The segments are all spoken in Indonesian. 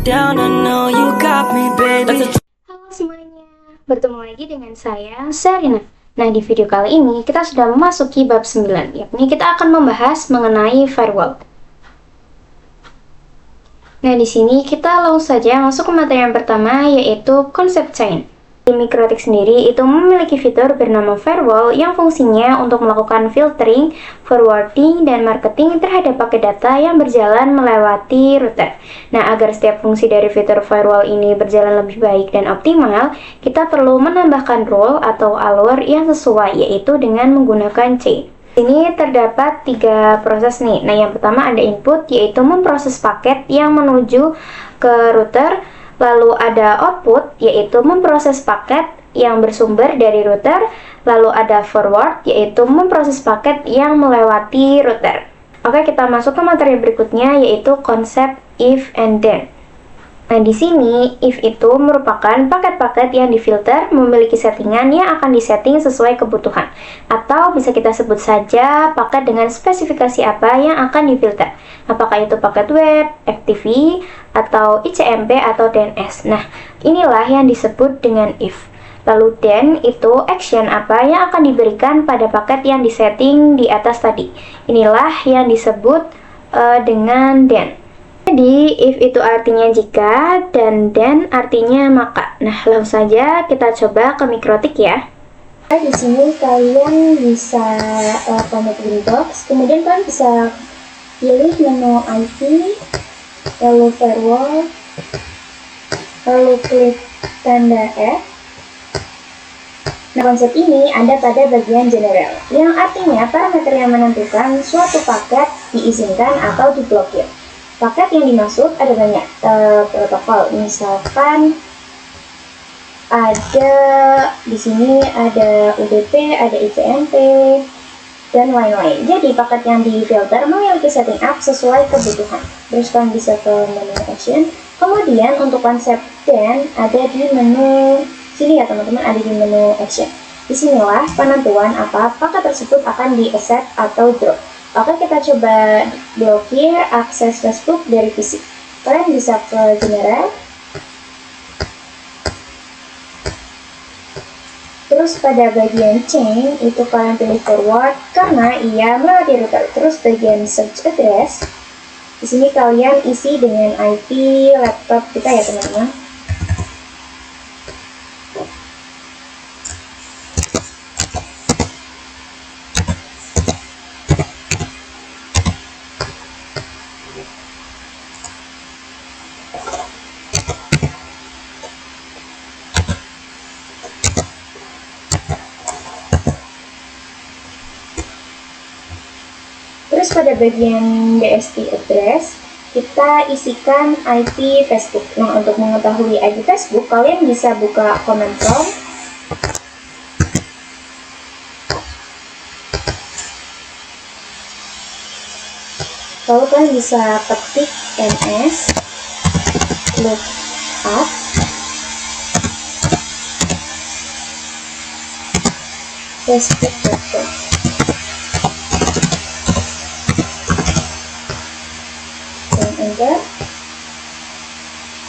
down, I know you got me, baby. Halo semuanya, bertemu lagi dengan saya, Serina. Nah, di video kali ini kita sudah memasuki bab 9, yakni kita akan membahas mengenai firewall. Nah, di sini kita langsung saja masuk ke materi yang pertama, yaitu konsep chain. Di Mikrotik sendiri itu memiliki fitur bernama firewall yang fungsinya untuk melakukan filtering, forwarding, dan marketing terhadap paket data yang berjalan melewati router. Nah, agar setiap fungsi dari fitur firewall ini berjalan lebih baik dan optimal, kita perlu menambahkan role atau alur yang sesuai, yaitu dengan menggunakan chain. Ini terdapat 3 proses nih. Nah, yang pertama ada input, yaitu memproses paket yang menuju ke router. Lalu ada output, yaitu memproses paket yang bersumber dari router. Lalu ada forward, yaitu memproses paket yang melewati router. Oke, kita masuk ke materi berikutnya, yaitu konsep if and then. Nah, di sini if itu merupakan paket-paket yang difilter memiliki settingan yang akan disetting sesuai kebutuhan, atau bisa kita sebut saja paket dengan spesifikasi apa yang akan difilter. Apakah itu paket web, FTP, atau ICMP atau DNS. Nah, inilah yang disebut dengan if. Lalu then itu action apa yang akan diberikan pada paket yang disetting di atas tadi. Inilah yang disebut dengan then. Jadi, if itu artinya jika, dan then artinya maka. Nah, langsung saja kita coba ke Mikrotik ya. Nah, di sini kalian bisa connect Windows, kemudian kalian bisa pilih menu IP, lalu firewall, lalu klik tanda F. Nah, konsep ini ada pada bagian general, yang artinya parameter yang menentukan suatu paket diizinkan atau diblokir. Paket yang dimaksud ada banyak protokol, misalkan ada di sini ada UDP, ada ICMP, dan lain-lain. Jadi paket yang difilter memiliki setting up sesuai kebutuhan. Terus kalian bisa ke menu action. Kemudian untuk konsep then ada di menu sini ya teman-teman, ada di menu action. Disinilah penentuan apa paket tersebut akan di-accept atau drop. Oke, kita coba blokir akses Facebook dari PC. Kalian bisa ke general, terus pada bagian chain itu kalian pilih forward karena ia melewati router. Terus bagian search address, di sini kalian isi dengan IP laptop kita ya teman-teman. Terus pada bagian DSP address, kita isikan IP Facebook. Nah, untuk mengetahui IP Facebook, kalian bisa buka command prompt. Lalu kalian bisa ketik ns lookup facebook.com.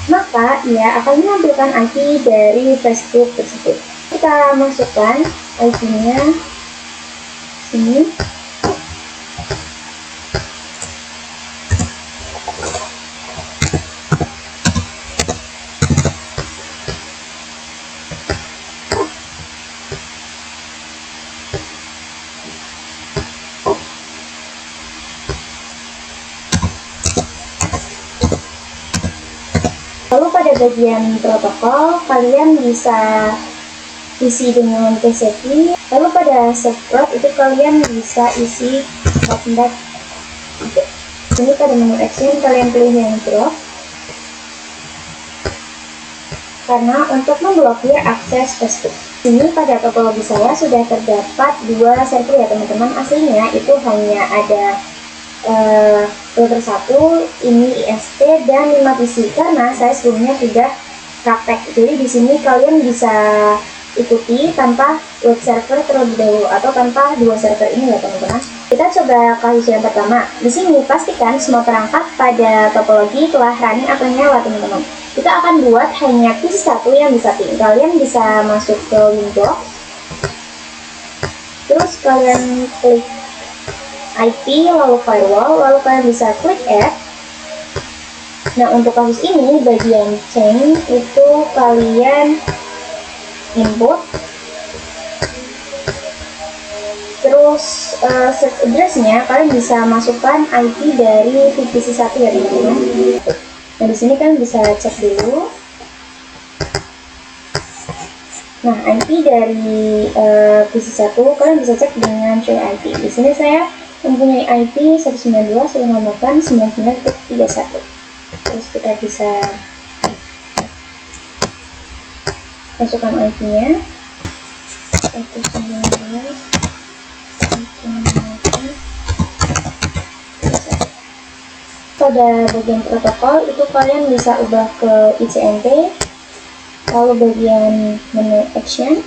Maka ia akan menampilkan IP dari Facebook tersebut. Kita masukkan IP-nya sini. Lalu pada bagian protokol, kalian bisa isi dengan TCP. Lalu pada subroute itu kalian bisa isi .NET. Ini pada menu action kalian pilih yang drop. Karena untuk memblokir akses Facebook. Ini pada topologi saya sudah terdapat 2 server ya teman-teman. Aslinya itu hanya ada router 1, ini ISP dan 5 PC karena saya sebelumnya sudah praktek. Jadi di sini kalian bisa ikuti tanpa web server terlebih dahulu atau tanpa dua server ini ya teman-teman. Kita coba kasus yang pertama. Di sini pastikan semua perangkat pada topologi telah running atau nyala teman-teman. Kita akan buat hanya PC1 yang bisa ping. Kalian bisa masuk ke Windows, terus kalian klik IP lalu firewall, lalu kalian bisa klik add. Nah, untuk kasus ini bagian chain itu kalian input, terus set address-nya kalian bisa masukkan IP dari VPC1 ya teman-teman. Nah, di sini kalian bisa cek dulu. Nah, IP dari PC1 kalian bisa cek dengan show IP. Di sini saya mempunyai IP 192.168.99.31. Terus kita bisa masukkan IP-nya 192. Pada bagian protokol itu kalian bisa ubah ke ICMP, lalu bagian menu action.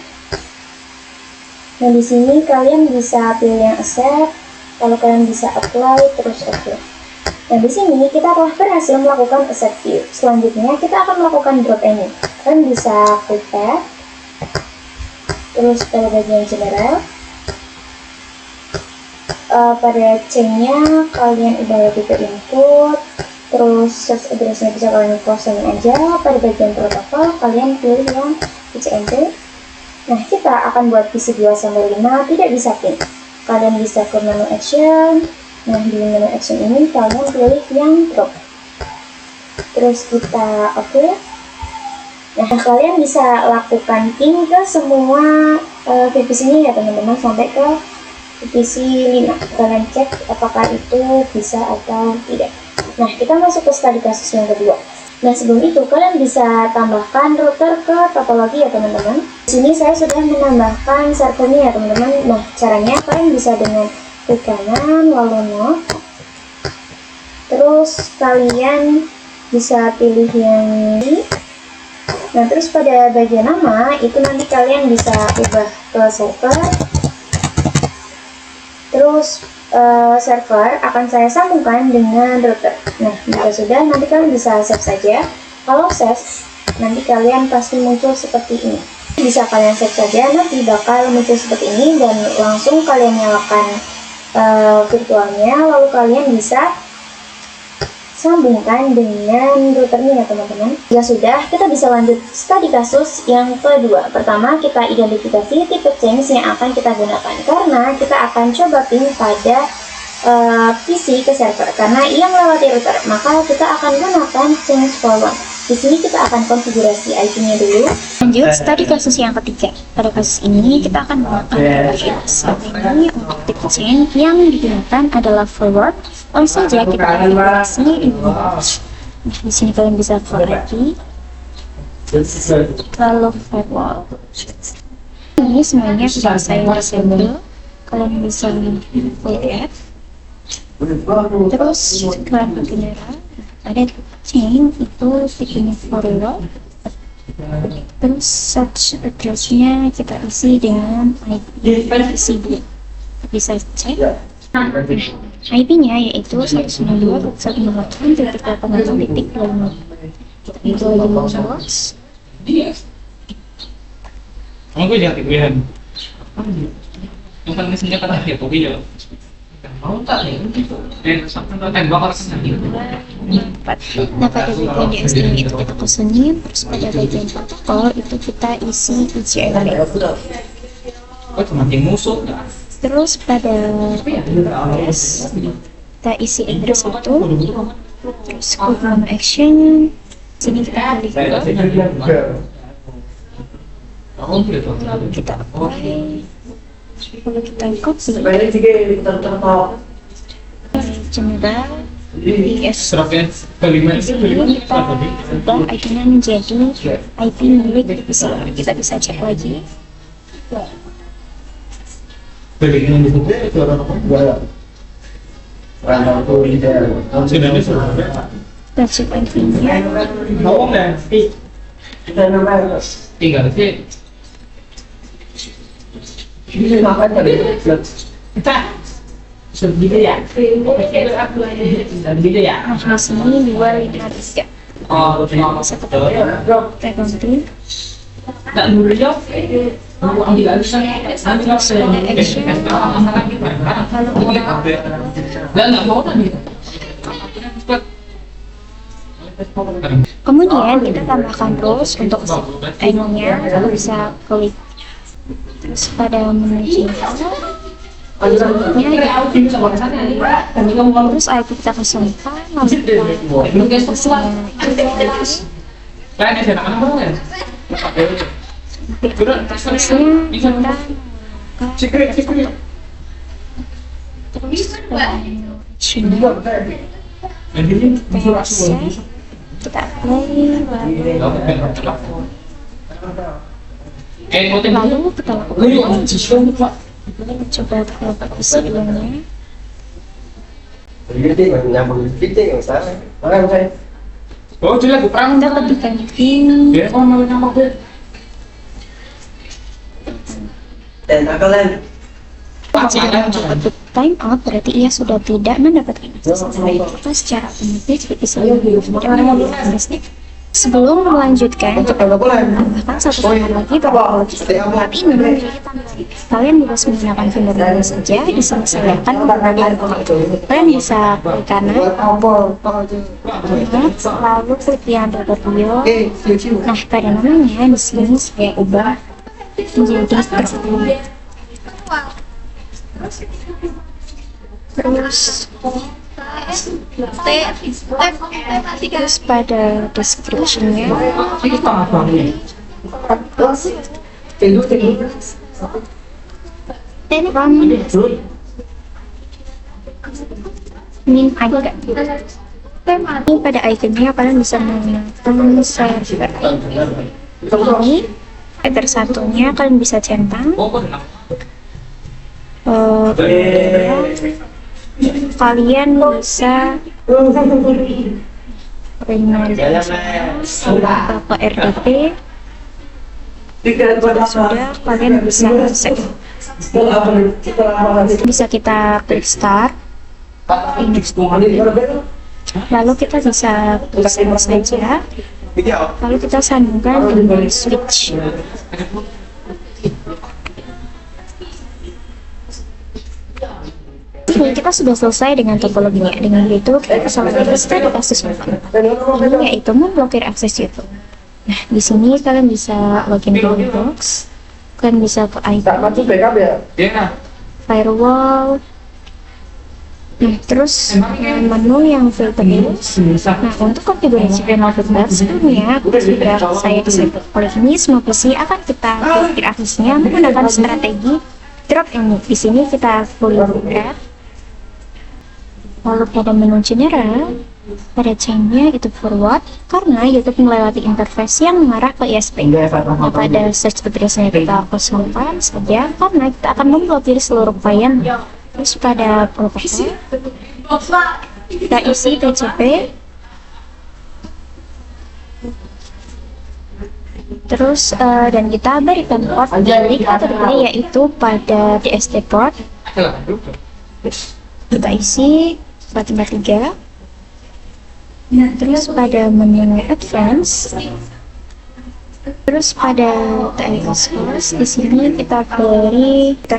Nah, di sini kalian bisa pilih yang accept, lalu kalian bisa apply, terus oke. Nah, di sini kita telah berhasil melakukan accept view. Selanjutnya kita akan melakukan drop any. Kalian bisa klik add, terus pada bagian general. Pada chain-nya kalian ubah lagi ke input, terus search address-nya bisa kalian kosongin aja. Pada bagian protokol kalian pilih yang ICMP. Nah, kita akan buat PC 2-5 tidak bisa pin. Kalian bisa ke menu action. Nah, di menu action ini kalian pilih yang drop, terus kita oke. Nah, kalian bisa lakukan ping ke semua VPC-nya ya teman-teman sampai ke VPC 5. Kalian cek apakah itu bisa atau tidak. Nah, kita masuk ke studi kasus yang kedua. Nah, sebelum itu kalian bisa tambahkan router ke topologi ya teman-teman. Di sini saya sudah menambahkan servernya ya teman-teman. Nah, caranya kalian bisa dengan klik kanan lalu node. Terus kalian bisa pilih yang ini. Nah, terus pada bagian nama itu nanti kalian bisa ubah ke server. Terus server akan saya sambungkan dengan router. Nah, jika sudah, nanti kalian bisa save saja. Kalau save, nanti kalian pasti muncul seperti ini. Bisa kalian save saja, nanti bakal muncul seperti ini dan langsung kalian nyalakan virtualnya, lalu kalian bisa sambungkan dengan routernya ya teman-teman. Jika sudah, kita bisa lanjut studi kasus yang kedua. Pertama, kita identifikasi tipe change yang akan kita gunakan, karena kita akan coba ping pada PC ke server, karena ia melewati router, maka kita akan gunakan change for one. Di sini kita akan konfigurasi IP-nya dulu. Lanjut studi kasus yang ketiga. Pada kasus ini kita akan menggunakan ini untuk tipe change yang digunakan adalah forward. Langsung saja kita konfigurasi ini. Nah, di sini kalian bisa for IP, lalu firewall. Ini semuanya sudah saya disable. Kalian bisa klik add. Terus kalian general ada chain itu tipenya forward. Terus search address-nya kita isi dengan IP VPC2. Bisa cek IP-nya yaitu 192.168.8.5. Kita isi lagi box. Kamu gue jangan ikutin. Yang paling senjata kan dia kopi ya. Mau tak nih? Sampai tembak harus nanti. Nah, pada bagian DSD itu kita kosongin, terus pada bagian protokol itu kita isi ICMP. Oh, cuma yang musuh. Terus pada address kita isi address itu, terus code menu action. Sini kita pilih lalu kita apply, lalu kita copy general PS. Di sini kita ubah IP-nya menjadi IP milik PC. Kita bisa cek lagi. Kita cek IP-nya. Tinggal sih. Ini ngapain tadi? Kita segitu ya? Segitu ya? Nah, di sini 253. Oh, Bisa kita ganti. nggak dulu ya? Ambil bisa. Ambil bisa. Nggak mau tadi. Kemudian kita tambahkan terus untuk ininya, kita bisa klik terus pada menu cinta. Terus ayo kita kesempat lalu kita kita play lalu kita lakukan coba ke sebelumnya. Oh, dia lagu perang. Kita ketikkan pin Dia mau nyamuk deh. untuk time out, berarti ia sudah tidak mendapatkan akses kita secara otomatis bisa sebelum melanjutkan kita tambahkan satu tambahan lagi bahwa saat ini kalian bisa menggunakan finger mana saja. Di sini saya akan menggunakan kalian bisa klik kanan lalu klik yang video. Nah, pada namanya di sini saya ubah menjadi tersebut. Terus pada description-nya min icon. Ini pada iconnya kalian bisa menggunakan server ini. Header satunya kalian bisa centang. Kalian bisa ke RDP. Sudah kalian bisa save. Bisa kita klik start. Lalu kita bisa klik saja. Lalu kita sambungkan dengan switch. Kita sudah selesai dengan topologinya. Dengan begitu kita bisa lanjutkan di kasus ini, yaitu memblokir akses YouTube. Nah, di sini kalian bisa login ke Dropbox, kalian bisa ke icon, firewall. Nah, terus menu yang filter ini. Nah, untuk konfigurasi remote filter sebelumnya sudah saya disable. Oleh ini semua PC akan kita blokir aksesnya menggunakan strategi drop ini. Di sini kita boleh buka. Lalu pada menu general, pada chainnya itu forward karena YouTube melewati interface yang mengarah ke ISP. Nah, pada search address-nya kita kosongkan saja karena kita akan memblokir seluruh klien. Terus pada protokol kita isi TCP. Terus dan kita berikan port balik atau delay, yaitu pada DST port. Kita isi 453. Terus pada menu advance, terus pada TLS source di sini kita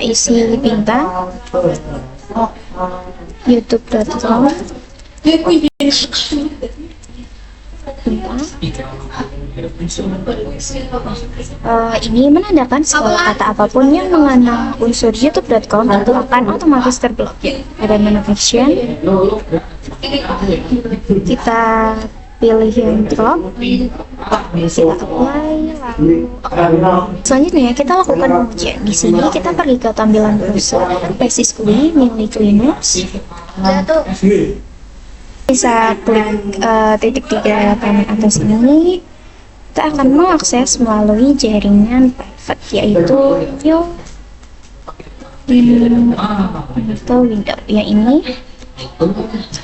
isi bintang youtube.com ini menandakan segala kata apapun yang mengandung unsur youtube.com itu akan otomatis terblokir. Pada menu action kita pilih yang drop, kita apply, lalu selanjutnya kita lakukan pengujian. Di sini kita pergi ke tampilan browser basis GUI milik Linux. Bisa klik titik 3 kanan atas ini. Kita akan mengakses melalui jaringan private, yaitu window yang ini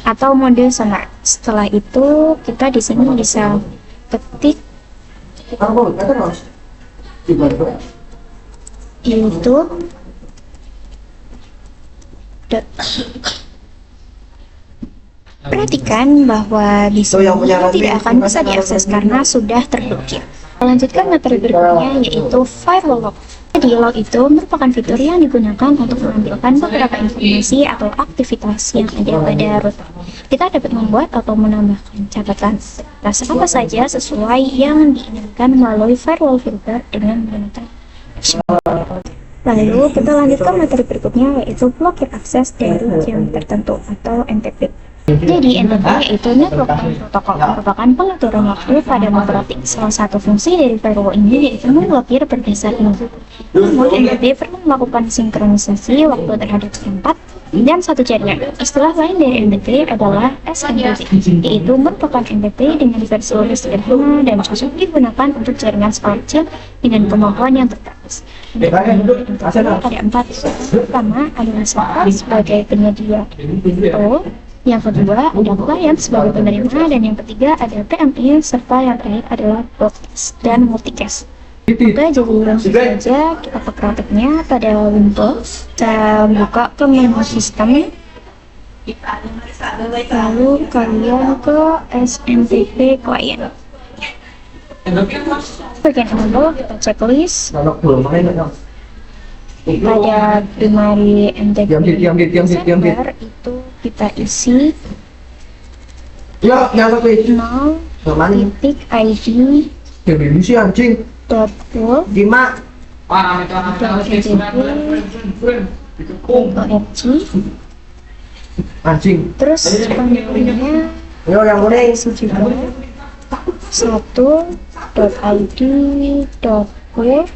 atau mode sonar. Setelah itu kita di sini bisa ketik YouTube Perhatikan bahwa di sini tidak akan bisa diakses karena sudah terblokir. Lanjutkan materi berikutnya yaitu firewall log. Jadi log itu merupakan fitur yang digunakan untuk menampilkan beberapa informasi atau aktivitas yang ada pada router. Kita dapat membuat atau menambahkan catatan apa saja sesuai yang diinginkan melalui firewall filter dengan menggunakan Lalu kita lanjutkan materi berikutnya yaitu blokir akses dari jam tertentu atau NTP. Jadi NTP yaitu Network Time Protocol, merupakan pengaturan waktu pada memperotik. Salah satu fungsi dari firewall ini yaitu memblokir berdasarkan waktu. Namun NTP perlu melakukan sinkronisasi waktu terhadap tempat dan satu jaringan. Istilah lain dari NTP adalah SMTP, yaitu merupakan NTP dengan versi lebih sederhana dan cocok digunakan untuk jaringan skala kecil dengan kemampuan yang terbatas. Ada 4 pertama adalah server sebagai penyedia info, yang kedua ada client sebagai penerima, dan yang ketiga ada PMI, serta yang terakhir adalah broadcast dan multicast. Oke, jadi langsung saja kita ke prakteknya. Pada Windows kita buka ke menu sistem, lalu kalian ke SMTP client. Bagian awal kita checklist. Pada primary NTP server itu kita isi 0.id dot pool terus panjangnya isi juga 1.id.pool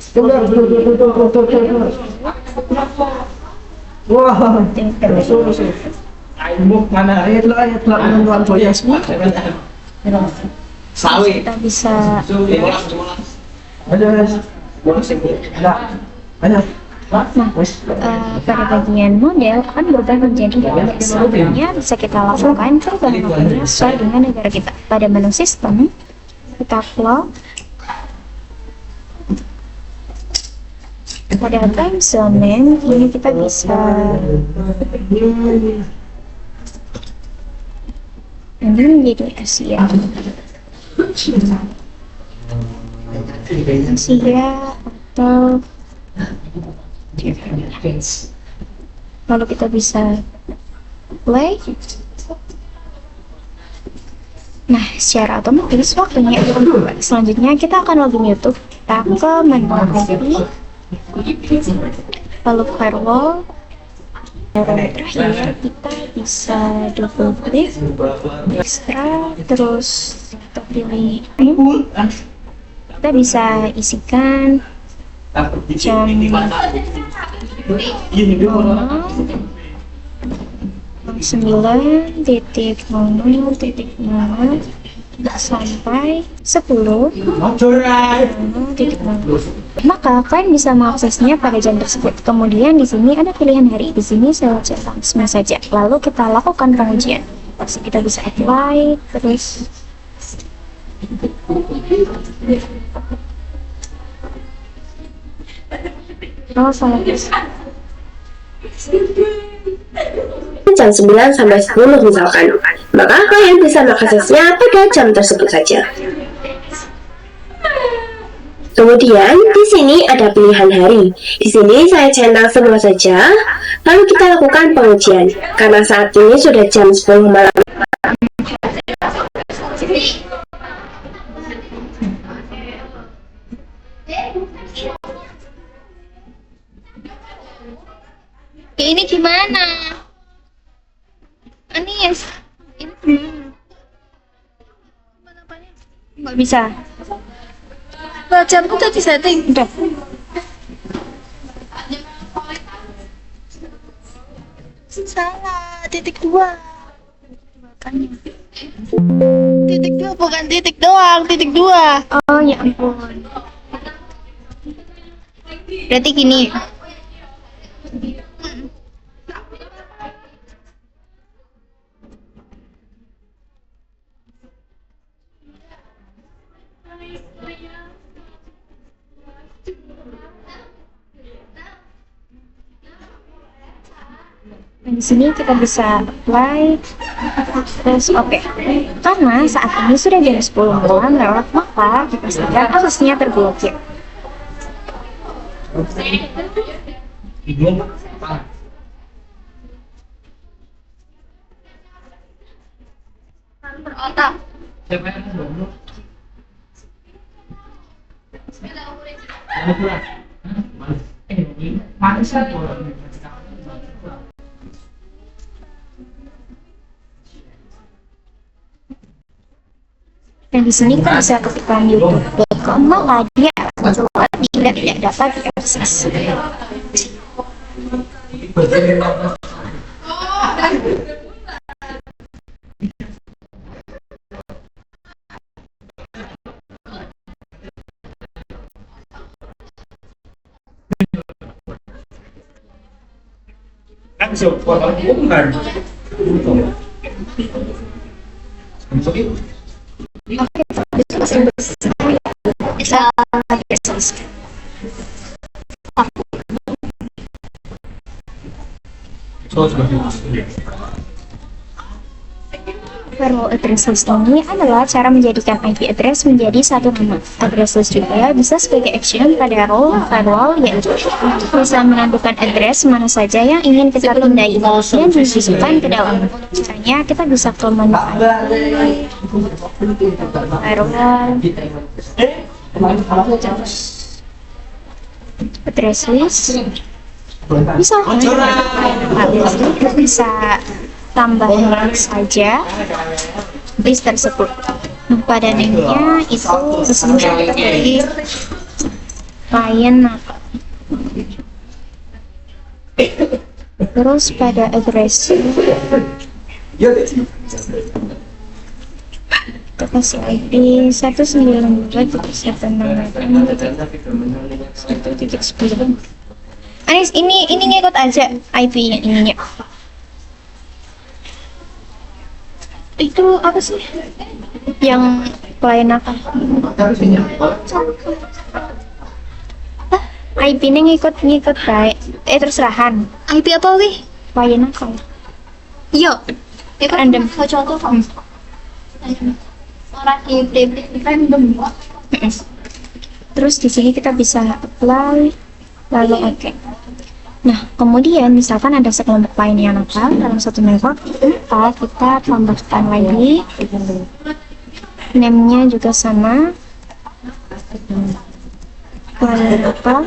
kita bisa pada bagian model akan berubah menjadi DNS. Selanjutnya bisa kita lakukan perubahan nomornya sesuai dengan negara kita. Pada menu sistem kita plug pada time zone name ini kita bisa ini menjadi Asia atau lalu kita bisa play. Nah, secara otomatis waktunya akan berubah. Selanjutnya kita akan login YouTube. Kita ke menu IP, lalu firewall. Terakhir kita bisa double klik extra, terus kita pilih kita bisa isikan jam 9.00.00 sampai 10.00. Maka kalian bisa mengaksesnya pada jam tersebut. Kemudian di sini ada pilihan hari. Di sini saya langsung saja. Lalu kita lakukan pengujian. Kita bisa apply terus. Jam 9 sampai 10 misalkan, maka kalian bisa mengaksesnya pada jam tersebut saja. Kemudian di sini ada pilihan hari. Di sini saya centang semua saja, lalu kita lakukan pengujian. Karena saat ini sudah jam 10 malam. Ini gimana? Anis, ini gimana? Nggak bisa. Jamku udah disetting. Udah. Salah, titik 2. Makanya. Titik 2 bukan titik doang, titik 2. Oh ya ampun. Berarti gini. Nah, di sini kita bisa apply, terus oke. Karena saat ini sudah jam 10 malam lewat, maka dipastikan aksesnya terblokir. Dan di sini kita bisa ketikkan youtube.com, maka dia akan keluar jika tidak dapat diakses. Firewall address list ini adalah cara menjadikan IP address menjadi satu nama. Address list juga bisa sebagai action pada role firewall, yaitu bisa menentukan address mana saja yang ingin kita pindai dan dimasukkan ke dalam. Caranya kita bisa ke menu firewall, address list, bisa tambah saja list tersebut. Pada name-nya itu disini kita pilih client. Terus pada address kita kasih IP 192.168.1.9. Anis, ini ngikut aja IP yang ininya. Itu apa sih yang klien apa? IP ini ngikut baik. Terserahan. IP apa wih? Klien apa? Yo, itu random. Contoh orang IP random. Terus di sini kita bisa apply, lalu oke. Nah, kemudian misalkan ada sekelompok lain yang nakal dalam satu network, maka kita tambahkan lagi name-nya juga sama, lalu apa,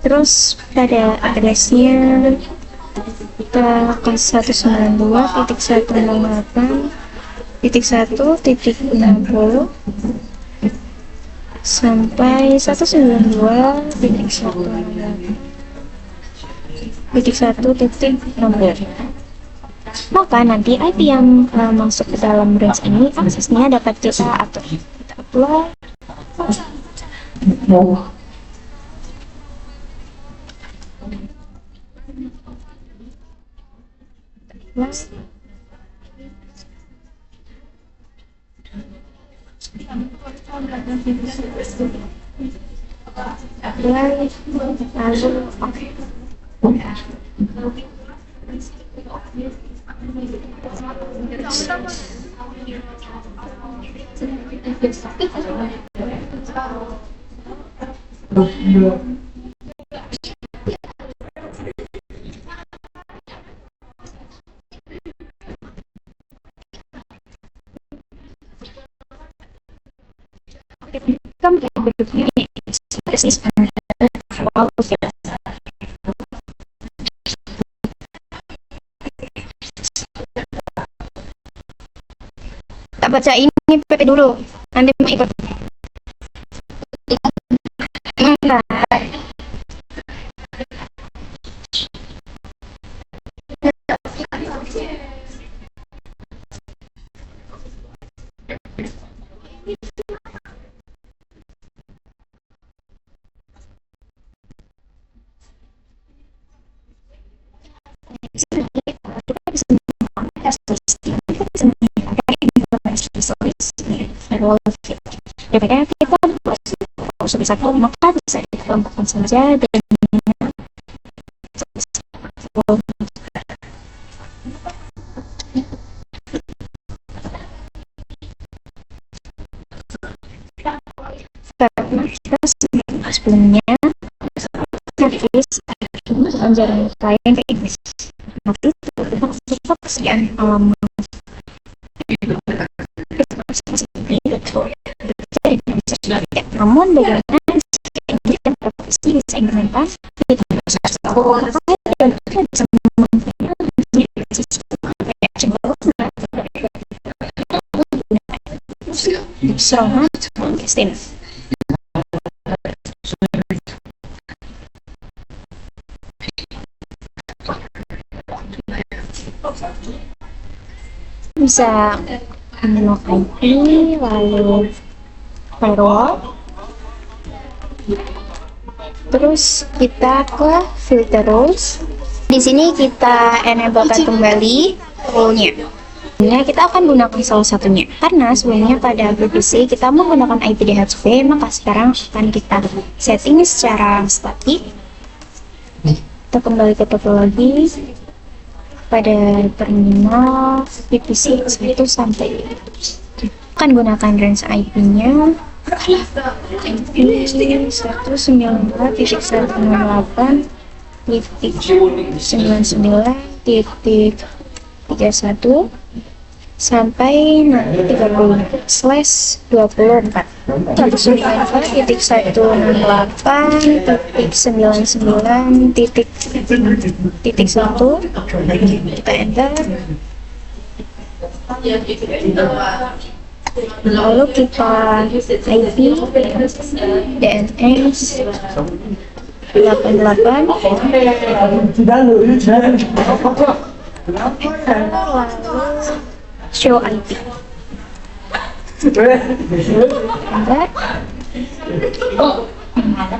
terus pada address-nya kita ke 192.168.1.60 sampai 192.1.16. Maka nanti IP yang masuk ke dalam range ini aksesnya dapat kita atur. Kita apply. Lalu oke. Tak baca ini PP dulu, nanti mau ikut. Daripada kita buat satu, maka bisa dikelompokkan saja dan satunya Hafiz pelajaran lain ke Inggris. Hafiz pekerjaan alam namun bagaimana Inggris dan profesi bisa implementasikan Selama Kristin. Bisa menu IP, lalu firewall, terus kita ke filter rules. Di sini kita enablekan kembali rule-nya. Nah, kita akan gunakan salah satunya karena sebelumnya pada VPC kita menggunakan IP DHCP, maka sekarang akan kita setting secara statik. Kita kembali ke topologi pada terminal VPC 1 sampai akan gunakan range IP-nya IP 198.168.99.31 sampai nanti 30/24 198.199.1 kita enter, lalu kita IP DNS 88 show IP.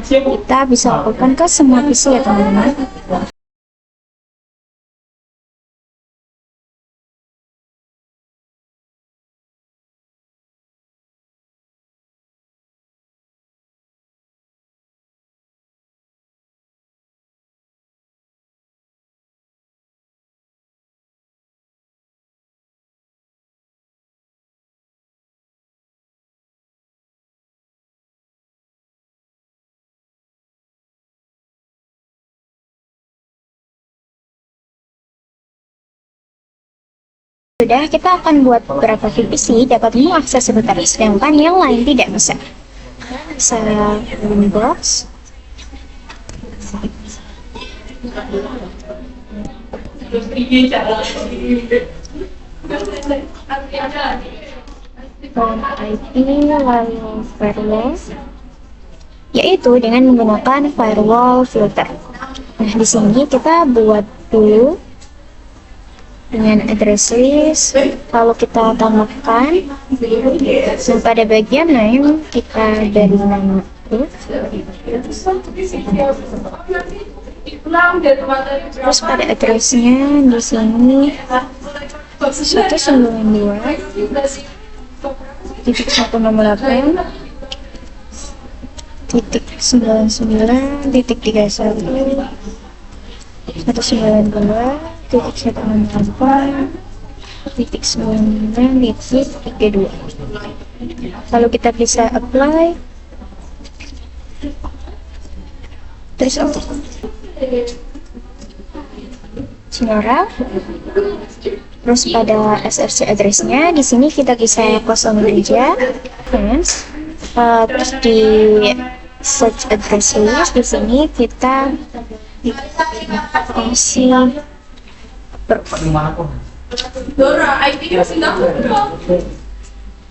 Kita bisa lakukan ke semua PC ya teman-teman. Sudah, kita akan buat beberapa VPC dapat mengakses sebentar, sedangkan yang lain tidak bisa. Saya box. IP lalu firewall, yaitu dengan menggunakan firewall filter. Nah, di sini kita buat dulu dengan address list, lalu kita tambahkan pada bagian name kita beri nama root, terus pada addressnya di sini 192.168.198.99.32. Lalu kita bisa apply, terus general, terus pada SRC addressnya di sini kita bisa kosong aja, terus di search address list di sini kita isi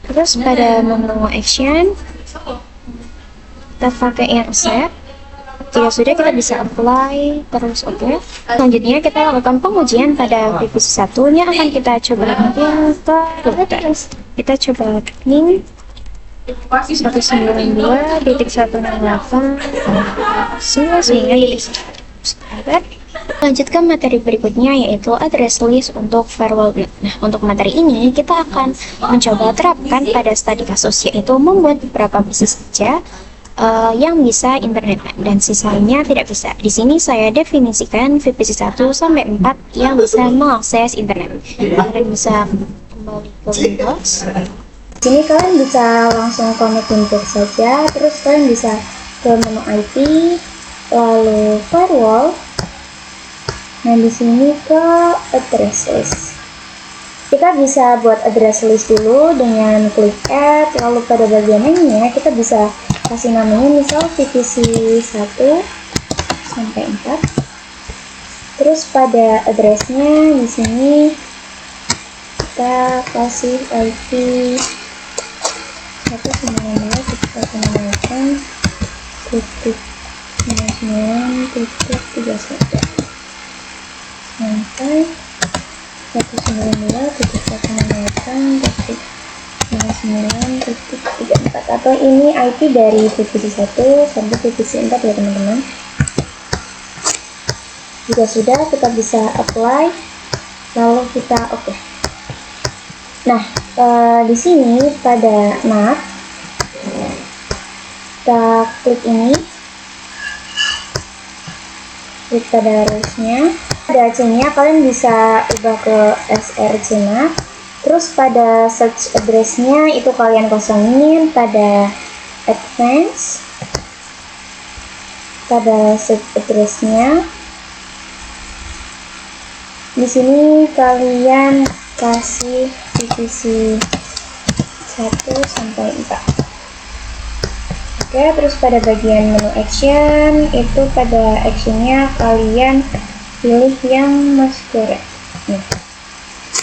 terus pada menu action kita pakai yang accept. Jika sudah, kita bisa apply, terus oke. Selanjutnya kita lakukan pengujian pada VPC 1 nya akan kita coba login ke router. Kita coba login 192.168.99.1. Lanjutkan materi berikutnya, yaitu address list untuk firewall. Nah, untuk materi ini kita akan mencoba terapkan pada studi kasus, yaitu membuat beberapa PC saja yang bisa internet dan sisanya tidak bisa. Di sini saya definisikan VPC 1 sampai 4 yang bisa mengakses internet. Kalian bisa kembali ke Windows. Sini kalian bisa langsung connect Windows saja, terus kalian bisa ke menu IP, lalu firewall. Nah, di sini ke address list. Kita bisa buat address list dulu dengan klik add, lalu pada bagian ini kita bisa kasih namanya misal VPC 1 sampai 4. Terus pada addressnya di sini kita kasih IP 192.168.99.31 sampai 192.168.99.34, atau ini IP dari VPC 1 sampai VPC 4 ya teman-teman. Jika sudah, kita bisa apply, lalu kita oke. Nah, di sini pada map kita klik ini, klik pada rules-nya. Pada AC-nya kalian bisa ubah ke src map. Terus pada search address-nya itu kalian kosongin. Pada advance, pada search address-nya di sini kalian kasih VPC 1 sampai 4. Oke, terus pada bagian menu action itu pada actionnya kalian pilih yang masquerade.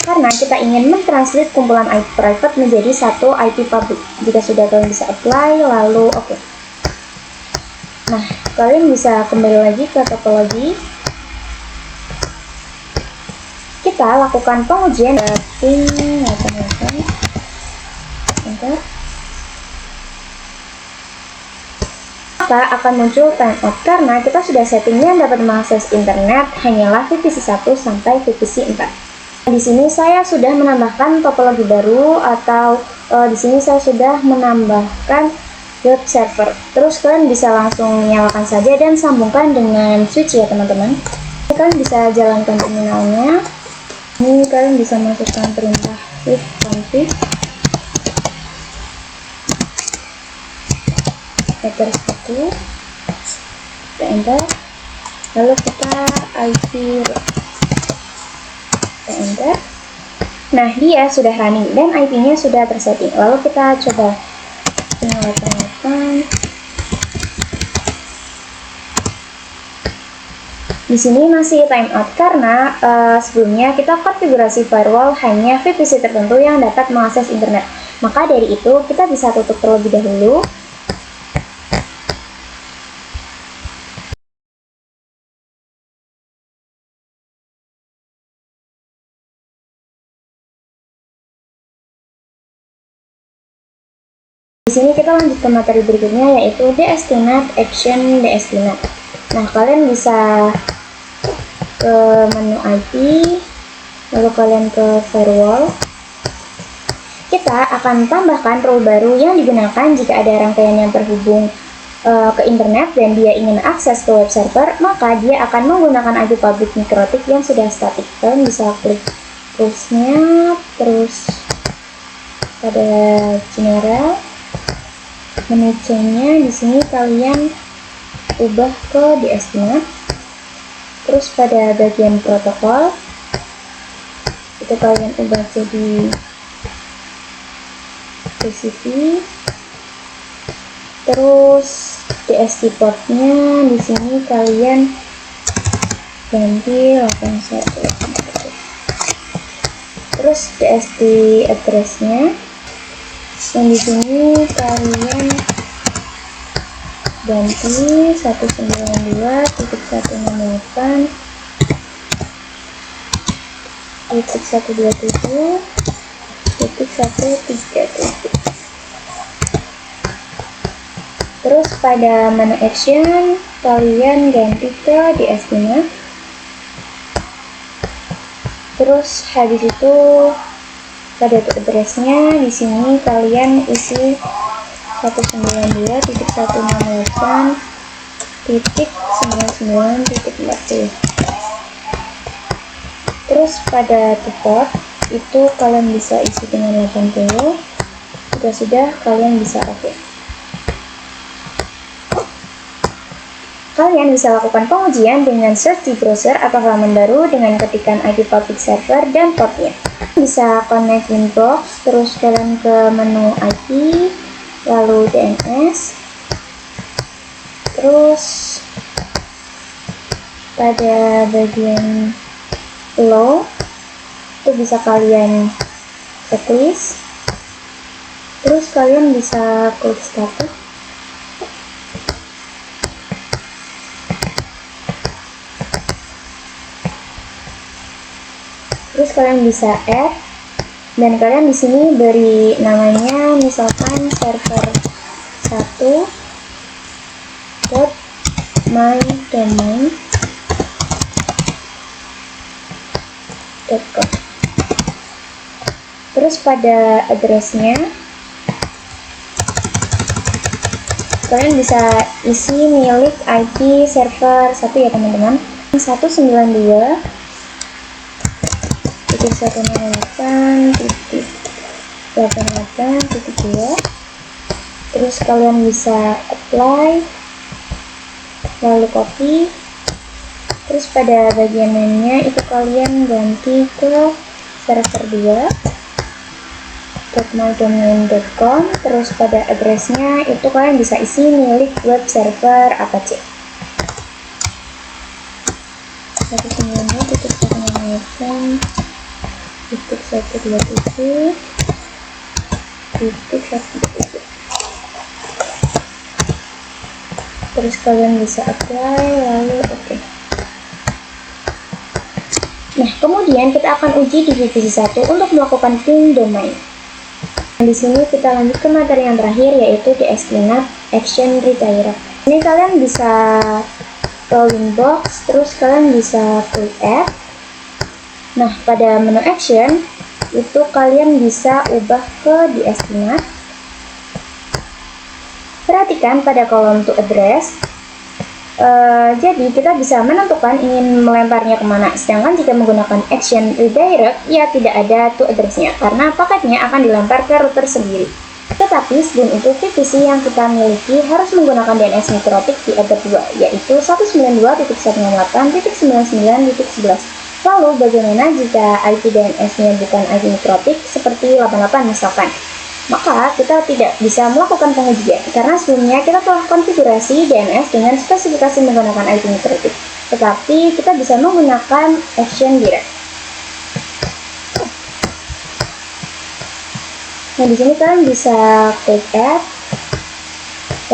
Karena kita ingin mentranslate kumpulan IP private menjadi satu IP public. Jika sudah, kalian bisa apply, lalu oke. Nah, kalian bisa kembali lagi ke topologi. Kita lakukan pengujian ping 88. Enter. Maka akan muncul timeout karena kita sudah setting yang dapat mengakses internet hanyalah VPC 1 sampai VPC 4. Di sini saya sudah menambahkan topologi baru, atau di sini saya sudah menambahkan web server. Terus kalian bisa langsung nyalakan saja dan sambungkan dengan switch ya teman-teman. Kalian bisa jalankan terminalnya. Ini kalian bisa masukkan perintah config header 1, kita enter, lalu kita IP root, kita enter. Nah, dia sudah running dan IP-nya sudah tersetting. Lalu kita coba nyalakan. Di sini masih timeout karena sebelumnya kita konfigurasi firewall hanya VPC tertentu yang dapat mengakses internet. Maka dari itu kita bisa tutup terlebih dahulu. Di sini kita lanjut ke materi berikutnya, yaitu DSTNet Action DSTNet. Nah, kalian bisa ke menu IP, lalu kalian ke firewall. Kita akan tambahkan role baru yang digunakan jika ada rangkaian yang terhubung ke internet dan dia ingin akses ke web server, maka dia akan menggunakan IP public MikroTik yang sudah static. Kalian bisa klik rules-nya, terus pada general, menu change-nya di sini kalian ubah ke DSTNet. Terus pada bagian protokol itu kalian ubah jadi TCP. Terus DST port-nya di sini kalian ganti 81. Terus DST address-nya yang di sini kalian ganti 192.168.127.137. Terus pada menu action kalian ganti ke DST-nya. Terus habis itu pada address-nya di sini kalian isi 192.168.99.40. Terus pada default itu kalian bisa isi dengan 80. Jika sudah, kalian bisa oke. Kalian bisa lakukan pengujian dengan search di browser atau halaman baru dengan ketikan IP public server dan portnya. Bisa connect inbox, terus kalian ke menu IP, lalu DNS, terus pada bagian low itu bisa kalian checklist, terus kalian bisa klik status. Terus kalian bisa add, dan kalian di sini beri namanya misalkan server 1.mydomain.com. Terus pada addressnya kalian bisa isi milik IP server 1 ya teman-teman, 192.168.88.2. Terus kalian bisa apply, lalu copy. Terus pada bagian mainnya itu kalian ganti ke server 2.mydomain.com. Terus pada addressnya itu kalian bisa isi milik web server Apache 192.168.127.1. Terus kalian bisa apply, lalu oke. Nah, kemudian kita akan uji di divisi 1 untuk melakukan ping domain. Di sini kita lanjut ke materi yang terakhir, yaitu DSINAT Action Redirect. Ini kalian bisa ke Winbox, terus kalian bisa klik Add. Nah, pada menu Action itu kalian bisa ubah ke DSINAT. Perhatikan pada kolom to address. Jadi kita bisa menentukan ingin melemparnya kemana. Sedangkan jika menggunakan Action Redirect, ya tidak ada to address-nya karena paketnya akan dilempar ke router sendiri. Tetapi sebelum itu, VPC yang kita miliki harus menggunakan DNS mikrotik di abad 2, yaitu 192.168.99.11. Lalu bagaimana jika IP DNS-nya bukan IP mikrotik seperti 88 misalkan? Maka kita tidak bisa melakukan pengujian karena sebelumnya kita telah konfigurasi DNS dengan spesifikasi menggunakan IP mikrotik. Tetapi kita bisa menggunakan Action Direct. Nah, di sini kalian bisa klik Add,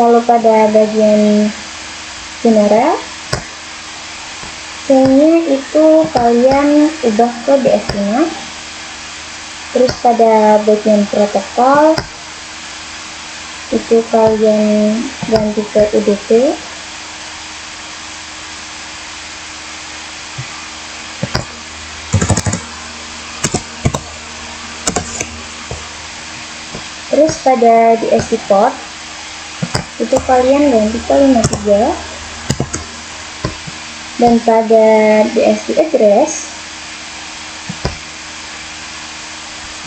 lalu pada bagian General, kayaknya itu kalian ubah ke DSINAT. Terus pada bagian protokol itu kalian ganti ke UDP. Terus pada DSD port itu kalian ganti ke 53. Dan pada DSD address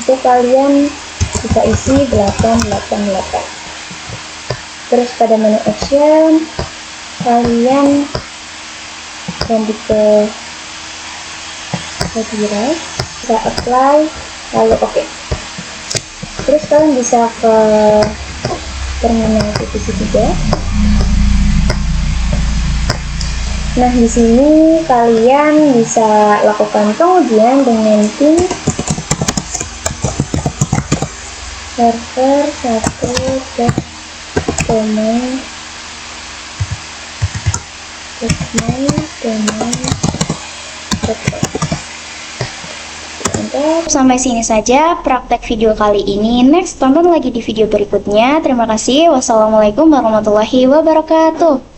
itu kalian bisa isi 888. Terus pada menu action kalian ganti ke redirect, bisa apply, lalu oke. Terus kalian bisa ke terminal VPC 3. Nah, di sini kalian bisa lakukan pengujian dengan ping server 1.domain.com. Sampai sini saja praktek video kali ini. Next, tonton lagi di video berikutnya. Terima kasih. Wassalamualaikum warahmatullahi wabarakatuh.